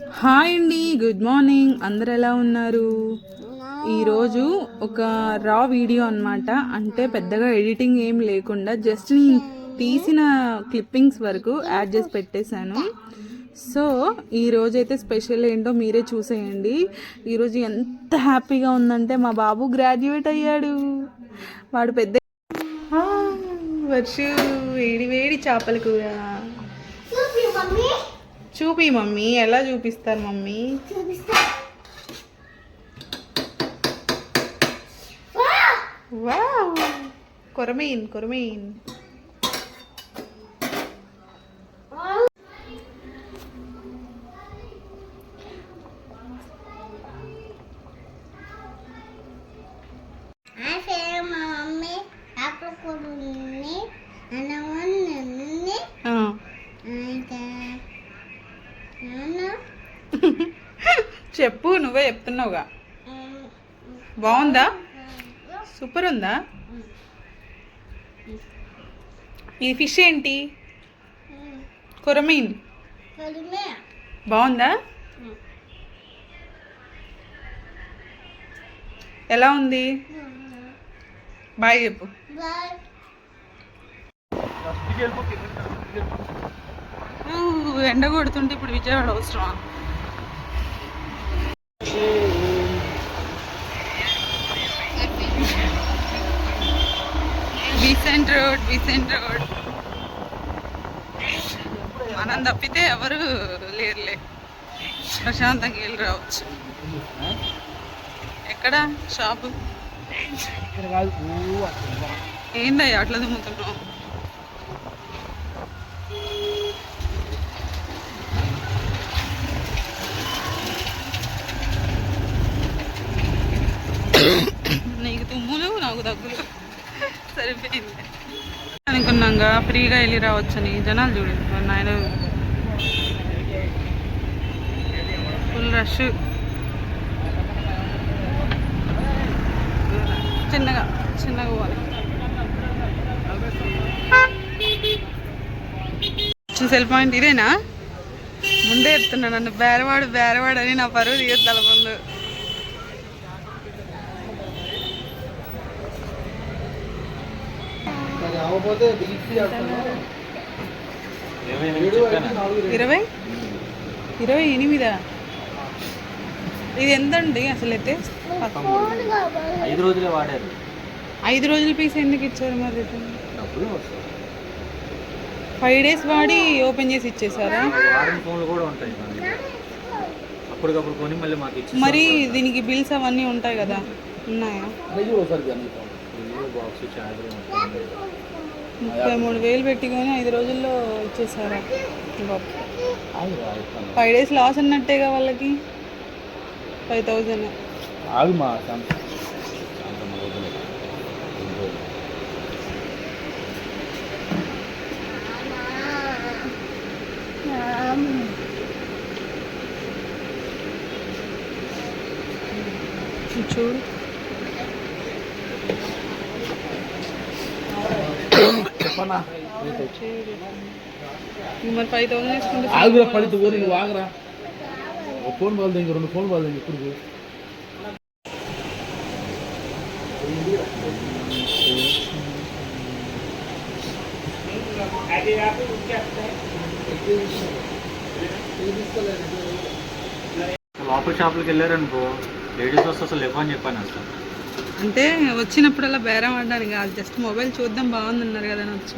Hi అండి, good morning. అందరు ఎలా ఉన్నారు? ఈరోజు ఒక రా వీడియో అన్నమాట. అంటే పెద్దగా ఎడిటింగ్ ఏం లేకుండా జస్ట్ తీసిన క్లిప్పింగ్స్ వరకు యాడ్ చేసి పెట్టేశాను. సో ఈరోజైతే స్పెషల్ ఏంటో మీరే చూసేయండి. ఈరోజు ఎంత హ్యాపీగా ఉందంటే మా బాబు గ్రాడ్యుయేట్ అయ్యాడు. వాడు పెద్ద వర్షు వేడి వేడి చేపల కూర. చూపి మమ్మీ, ఎలా చూపిస్తారు మమ్మీ? వావ్, కొరమీన్ కొరమీన్. చెప్పు, నువ్వే చెప్తున్నావుగా. బాగుందా? సూపర్ ఉందా? ఈ ఫిష్ ఏంటి? కొరమీన్. బాగుందా? ఎలా ఉంది? బాయ్ చెప్పు. ఎండ కొడుతుంటే ఇప్పుడు విజయవాడ అవసరమా? విసెంట్ రోడ్ మనం తప్పితే ఎవరు లేరులే, ప్రశాంతంగా వెళ్ళి రావచ్చు. ఎక్కడ షాపు? ఏందయ్యా అట్లా దుమ్ముతున్నావు? నీకు తుమ్ములు, నాకు దగ్గులు, సరిపోయింది. అనుకున్నాగా ఫ్రీగా వెళ్ళి రావచ్చని. జనాలు చూడండి మరి నాయన, ఫుల్ రష్. చిన్నగా పోవాలి. సెల్ పాయింట్ ఇదేనా? ముందే చెప్తున్నా, నన్ను బేరవాడు అని నా పరువు తీయద్దాల ముందు. ఇరవై 28. ఇది ఎంతండి అసలు అయితే? 5 రోజులే వాడారు. 5 రోజుల పీస్ ఎందుకు ఇచ్చారు మరి? 5 days వాడి ఓపెన్ చేసి ఇచ్చేసారా? ఫోన్లు కూడా ఉంటాయి, అప్పటికప్పుడు కొని మళ్ళీ మాకు ఇచ్చి. మరి దీనికి బిల్స్ అవన్నీ ఉంటాయి కదా, ఉన్నాయా? 33,000 పెట్టుకొని 5 రోజుల్లో ఇచ్చేసారా? 5 days లాస్ అన్నట్టేగా వాళ్ళకి. 5,000. చూడు, మరి 5,000 వేసుకుంటే ఫోన్ బాల్ దగ్గర 2 ఫోన్ బాల్ దగ్గర ఇప్పుడు లోపల షాపులకి వెళ్ళారనుకో, లేడీస్ వస్తే అసలు లేవు అని చెప్పాను. అసలు అంటే వచ్చినప్పుడల్లా బేరం ఆడడానికి కాదు, జస్ట్ మొబైల్ చూద్దాం బాగుందన్నారు కదా అని వచ్చి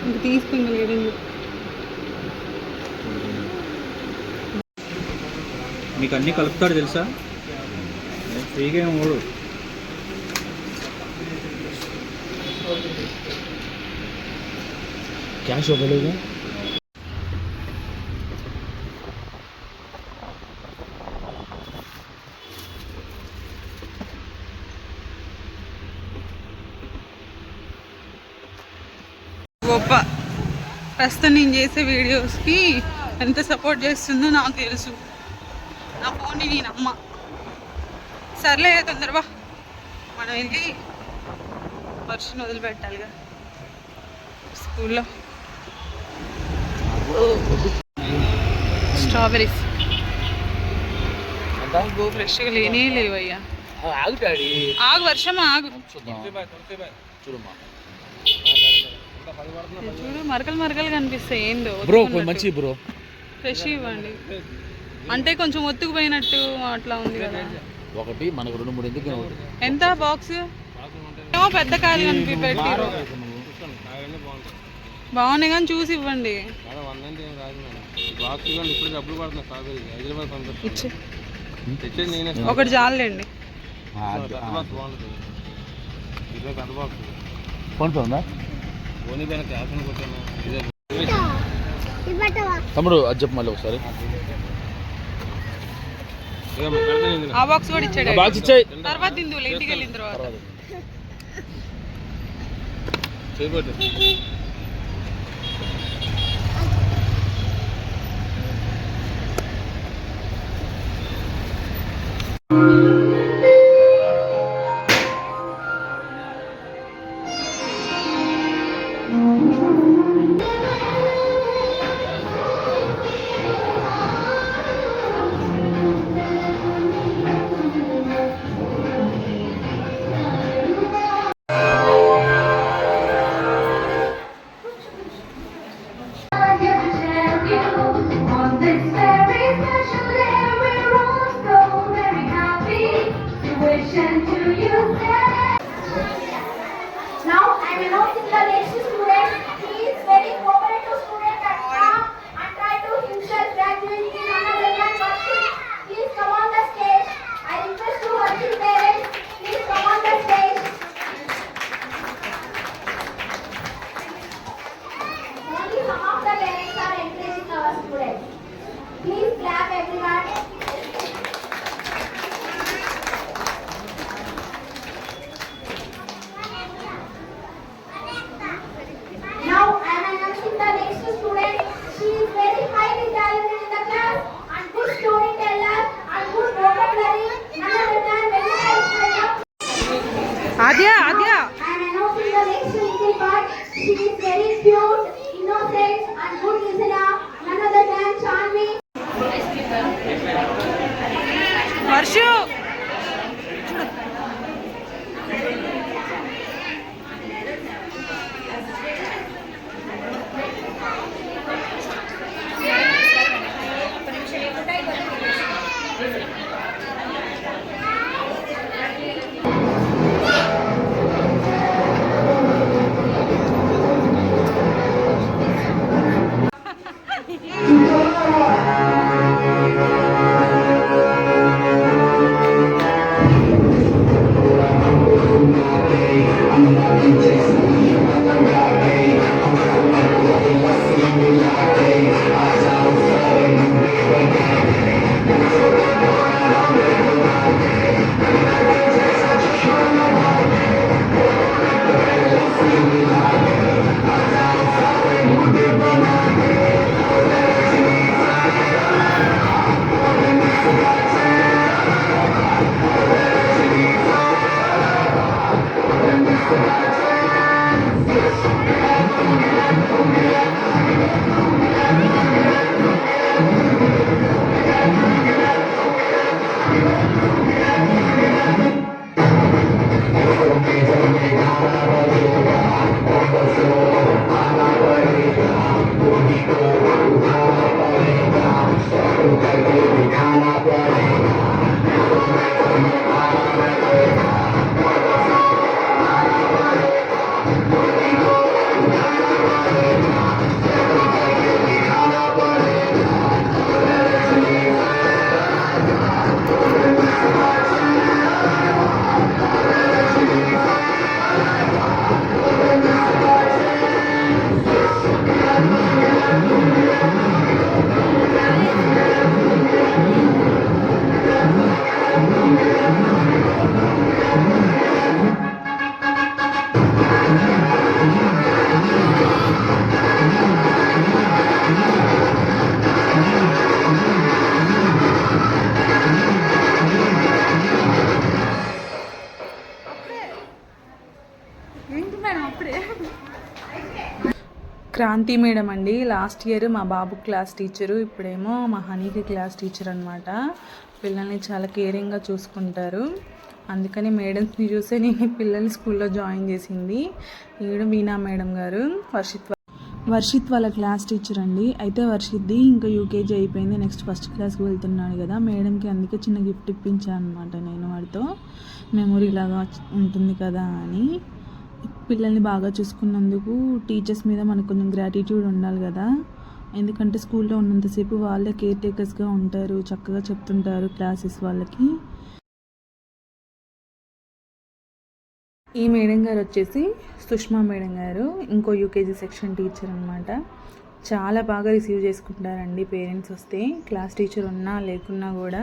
ఇంక తీసుకుని లేడండి. మీకు అన్నీ కలుపుతాడు తెలుసా? ఫ్రీగా ఏం మూడు. క్యాష్ ఇవ్వలేదు. గొప్ప. ప్రస్తుతం నేను చేసే వీడియోస్కి ఎంత సపోర్ట్ చేస్తుందో నాకు తెలుసు. నా ఫోన్ని నేను అమ్మ. సర్లే తొందరగా మనం వెళ్ళి వర్షం వదిలిపెట్టాలిగా స్కూల్లో. స్ట్రాబెరీస్ గో ఫ్రెష్గా లేనే లేవయ్యా. ఆగు డాడీ ఆగు వర్షం ఆగు. చూడమ్మా చూడు మరకలు మరకలు కనిపిస్తాయి. ఏందో బ్రో కొంచెం మంచి బ్రో ఫ్రెష్ ఇవ్వండి. అంటే కొంచెం ఒత్తుకుపోయినట్టు అట్లా ఉంది కదా. ఒకటి మనకు 2-3 ఎందుకు ఎంత బాక్స్ ఏమో పెద్ద కాయలు కనిపి పెట్టిరు. బాగున్నాయి కానీ చూసి ఇవ్వండి. ఇచ్చే ఒకటి చాలండి. ఫోన్ పే ఉందా తమ్ముడు అది చెప్పు మళ్ళీ ఒకసారి. ఆ బాక్స్ కూడా ఇచ్చాడు. బాక్స్ ఇచ్చాయి తర్వాత తిందులే ఇంటికి వెళ్ళిన తర్వాత. క్రాంతి మేడం అండి, లాస్ట్ ఇయర్ మా బాబు క్లాస్ టీచరు, ఇప్పుడేమో మా హనీకి క్లాస్ టీచర్ అనమాట. పిల్లల్ని చాలా కేరింగ్గా చూసుకుంటారు. అందుకని మేడమ్స్ని చూసే నేను పిల్లల్ని స్కూల్లో జాయిన్ చేసింది. ఈవిడ మీనా మేడం గారు, వర్షిత్ వాళ్ళ క్లాస్ టీచర్ అండి. అయితే వర్షిత్ది ఇంకా యూకేజీ అయిపోయింది, నెక్స్ట్ ఫస్ట్ క్లాస్కి వెళ్తున్నాడు కదా. మేడంకి అందుకే చిన్న గిఫ్ట్ ఇప్పించాను అనమాట నేను వాడితో, మెమొరీ లాగా ఉంటుంది కదా అని. పిల్లల్ని బాగా చూసుకున్నందుకు టీచర్స్ మీద మనకు కొంచెం గ్రాటిట్యూడ్ ఉండాలి కదా. ఎందుకంటే స్కూల్లో ఉన్నంతసేపు వాళ్ళే కేర్ టేకర్స్గా ఉంటారు, చక్కగా చెప్తుంటారు క్లాసెస్ వాళ్ళకి. ఈ మేడం గారు వచ్చేసి సుష్మా మేడం గారు, ఇంకో యూకేజీ సెక్షన్ టీచర్ అనమాట. చాలా బాగా రిసీవ్ చేసుకుంటారండి పేరెంట్స్ వస్తే. క్లాస్ టీచర్ ఉన్నా లేకున్నా కూడా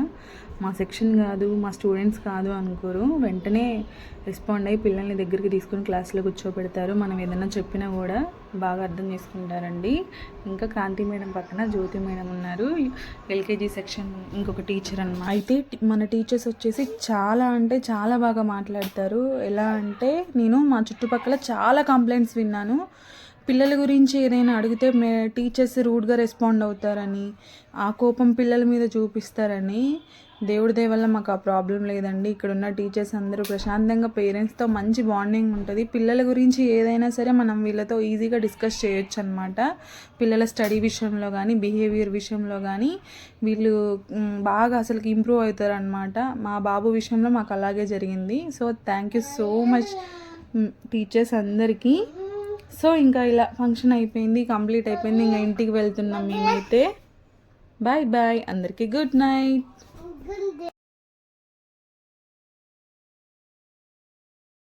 మా సెక్షన్ కాదు, మా స్టూడెంట్స్ కాదు అనుకోరు. వెంటనే రెస్పాండ్ అయ్యి పిల్లల్ని దగ్గరికి తీసుకొని క్లాస్లో కూర్చోబెడతారు. మనం ఏదైనా చెప్పినా కూడా బాగా అర్థం చేసుకుంటారండి. ఇంకా క్రాంతి మేడం పక్కన జ్యోతి మేడం ఉన్నారు, ఎల్కేజీ సెక్షన్ ఇంకొక టీచర్ అన్నమాట. అయితే మన టీచర్స్ వచ్చేసి చాలా అంటే చాలా బాగా మాట్లాడతారు. ఎలా అంటే నేను మా చుట్టుపక్కల చాలా కంప్లైంట్స్ విన్నాను. పిల్లల గురించి ఏదైనా అడిగితే టీచర్స్ రూడ్గా రెస్పాండ్ అవుతారని, ఆ కోపం పిల్లల మీద చూపిస్తారని. దేవుడి దయ వల్ల మాకు ఆ ప్రాబ్లం లేదండి. ఇక్కడ ఉన్న టీచర్స్ అందరూ ప్రశాంతంగా, పేరెంట్స్తో మంచి బాండింగ్ ఉంటుంది. పిల్లల గురించి ఏదైనా సరే మనం వీళ్ళతో ఈజీగా డిస్కస్ చేయొచ్చు అనమాట. పిల్లల స్టడీ విషయంలో కానీ, బిహేవియర్ విషయంలో కానీ వీళ్ళు బాగా అసలుకి ఇంప్రూవ్ అవుతారు అనమాట. మా బాబు విషయంలో మాకు అలాగే జరిగింది. So thank you so much teachers అందరికీ. సో ఇంకా ఇలా ఫంక్షన్ అయిపోయింది, కంప్లీట్ అయిపోయింది. ఇంకా ఇంటికి వెళ్తున్నాం మేమైతే. బాయ్ బాయ్ అందరికీ, గుడ్ నైట్.